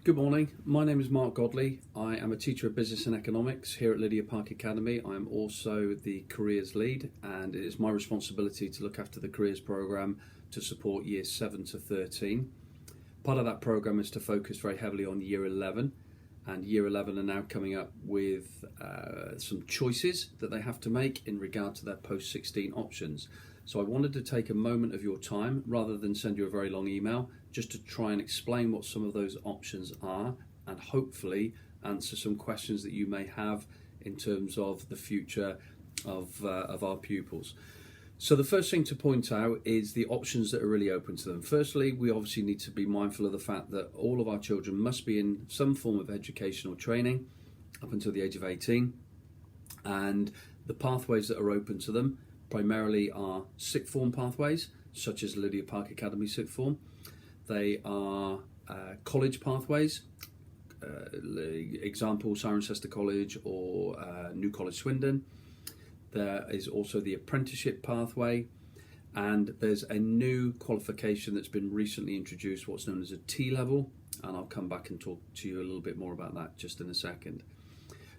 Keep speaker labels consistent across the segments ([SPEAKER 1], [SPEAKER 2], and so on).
[SPEAKER 1] Good morning, my name is Mark Godley. I am a teacher of business and economics here at Lydia Park Academy. I am also the careers lead, and it is my responsibility to look after the careers programme to support years 7 to 13. Part of that programme is to focus very heavily on year 11, and year 11 are now coming up with some choices that they have to make in regard to their post-16 options. So I wanted to take a moment of your time, rather than send you a very long email, just to try and explain what some of those options are and hopefully answer some questions that you may have in terms of the future of our pupils. So the first thing to point out is the options that are really open to them. Firstly, we obviously need to be mindful of the fact that all of our children must be in some form of educational training up until the age of 18, and the pathways that are open to them primarily are sixth form pathways, such as Lydia Park Academy sixth form. They are college pathways, example Cirencester College or New College Swindon. There is also the apprenticeship pathway, and there's a new qualification that's been recently introduced, what's known as a T-level, and I'll come back and talk to you a little bit more about that just in a second.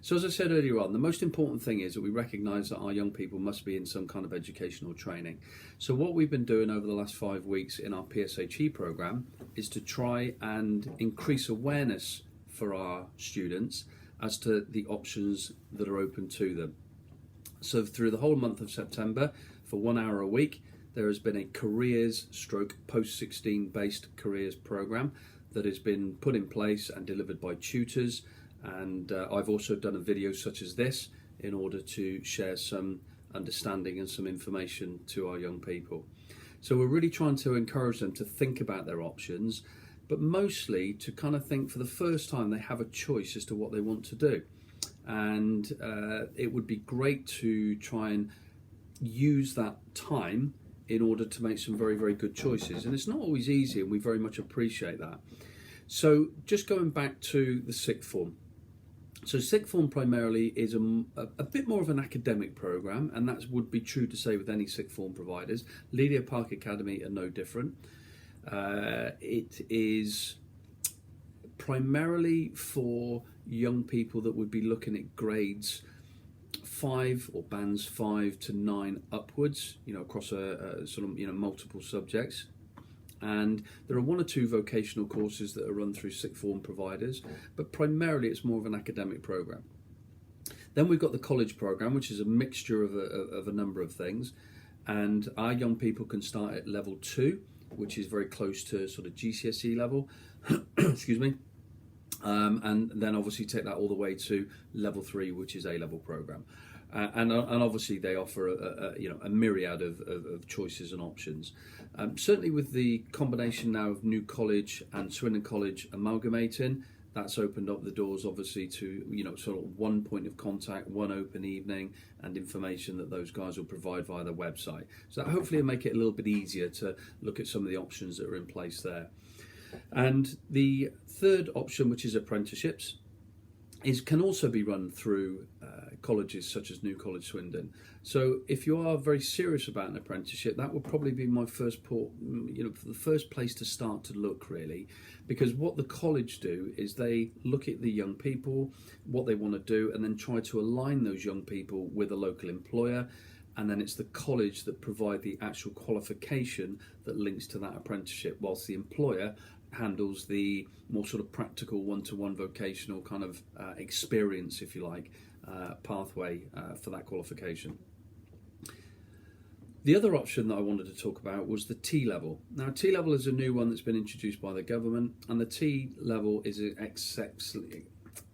[SPEAKER 1] So as I said earlier on, the most important thing is that we recognise that our young people must be in some kind of educational training. So what we've been doing over the last 5 weeks in our PSHE programme is to try and increase awareness for our students as to the options that are open to them. So through the whole month of September, for 1 hour a week, there has been a careers stroke post-16 based careers programme that has been put in place and delivered by tutors. And I've also done a video such as this in order to share some understanding and some information to our young people. So we're really trying to encourage them to think about their options, but mostly to kind of think for the first time they have a choice as to what they want to do. And it would be great to try and use that time in order to make some very, very good choices. And it's not always easy, and we very much appreciate that. So just going back to the sixth form. So sixth form primarily is a bit more of an academic programme, and that would be true to say with any sixth form providers. Lydia Park Academy are no different. It is primarily for young people that would be looking at grades 5 or bands 5 to 9 upwards, across a sort of multiple subjects. And there are 1 or 2 vocational courses that are run through sixth form providers, but primarily it's more of an academic programme. Then we've got the college programme, which is a mixture of a number of things, and our young people can start at level 2, which is very close to sort of GCSE level, excuse me, and then obviously take that all the way to level 3, which is A-level programme. And obviously they offer a myriad of choices and options. Certainly with the combination now of New College and Swindon College amalgamating, that's opened up the doors obviously to sort of one point of contact, one open evening, and information that those guys will provide via their website. So that hopefully will make it a little bit easier to look at some of the options that are in place there. And the third option, which is apprenticeships, can also be run through colleges such as New College Swindon. So if you are very serious about an apprenticeship, that would probably be my first the first place to start to look, really, because what the college do is they look at the young people, what they want to do, and then try to align those young people with a local employer. And then it's the college that provide the actual qualification that links to that apprenticeship, whilst the employer handles the more sort of practical one-to-one vocational kind of experience, if you like, pathway for that qualification. The other option that I wanted to talk about was the T-level. Now, T-level is a new one that's been introduced by the government, and the T-level is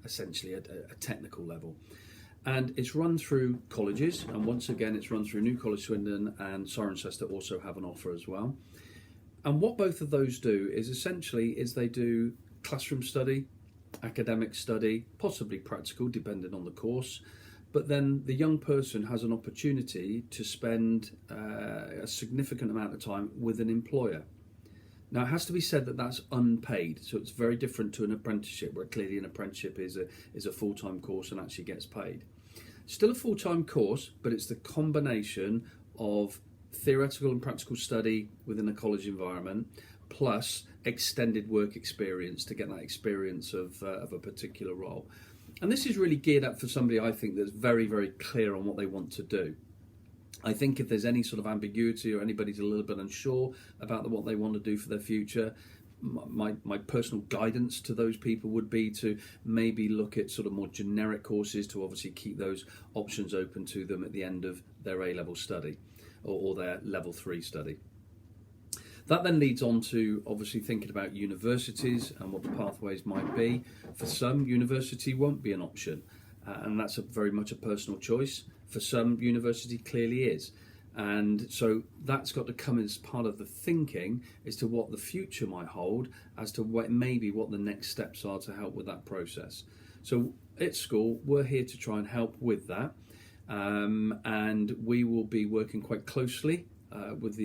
[SPEAKER 1] essentially a technical level. And it's run through colleges, and once again it's run through New College Swindon, and Cirencester also have an offer as well. And what both of those do is essentially they do classroom study, academic study, possibly practical depending on the course, but then the young person has an opportunity to spend a significant amount of time with an employer. Now, it has to be said that that's unpaid, so it's very different to an apprenticeship, where clearly an apprenticeship is a full-time course and actually gets paid. Still a full-time course, but it's the combination of theoretical and practical study within a college environment, plus extended work experience to get that experience of a particular role. And this is really geared up for somebody, I think, that's very, very clear on what they want to do. I think if there's any sort of ambiguity or anybody's a little bit unsure about what they want to do for their future, my personal guidance to those people would be to maybe look at sort of more generic courses to obviously keep those options open to them at the end of their A-level study or their level 3 study. That then leads on to obviously thinking about universities and what the pathways might be. For some, university won't be an option, and that's very much a personal choice. For some, university clearly is. And so that's got to come as part of the thinking as to what the future might hold, as to what the next steps are to help with that process. So at school, we're here to try and help with that. And we will be working quite closely with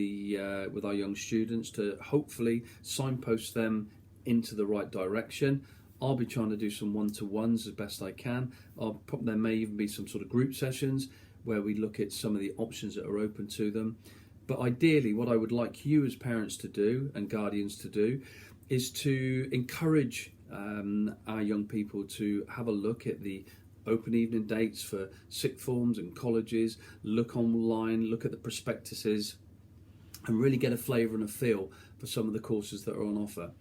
[SPEAKER 1] our young students to hopefully signpost them into the right direction. I'll be trying to do some one-to-ones as best I can. There may even be some sort of group sessions where we look at some of the options that are open to them. But ideally, what I would like you as parents to do and guardians to do is to encourage our young people to have a look at the open evening dates for sixth forms and colleges, look online, look at the prospectuses, and really get a flavour and a feel for some of the courses that are on offer.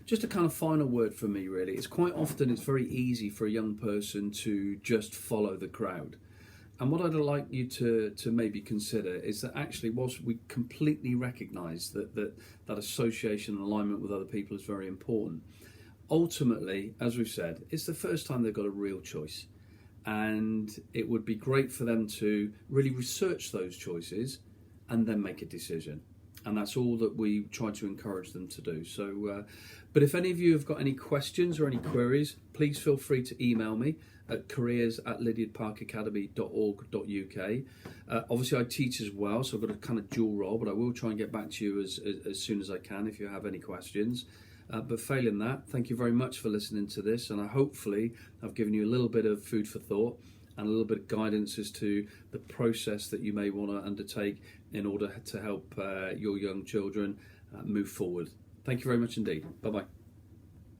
[SPEAKER 1] Just a kind of final word for me, really. It's very easy for a young person to just follow the crowd. And what I'd like you to maybe consider is that actually, whilst we completely recognise that association and alignment with other people is very important, ultimately, as we've said, it's the first time they've got a real choice. And it would be great for them to really research those choices and then make a decision. And that's all that we try to encourage them to do. So, but if any of you have got any questions or any queries, please feel free to email me at careers@lydiardparkacademy.org.uk. Obviously, I teach as well, so I've got a kind of dual role, but I will try and get back to you as soon as I can if you have any questions. But failing that, thank you very much for listening to this, and hopefully I've given you a little bit of food for thought and a little bit of guidance as to the process that you may want to undertake in order to help your young children move forward. Thank you very much indeed. Bye-bye.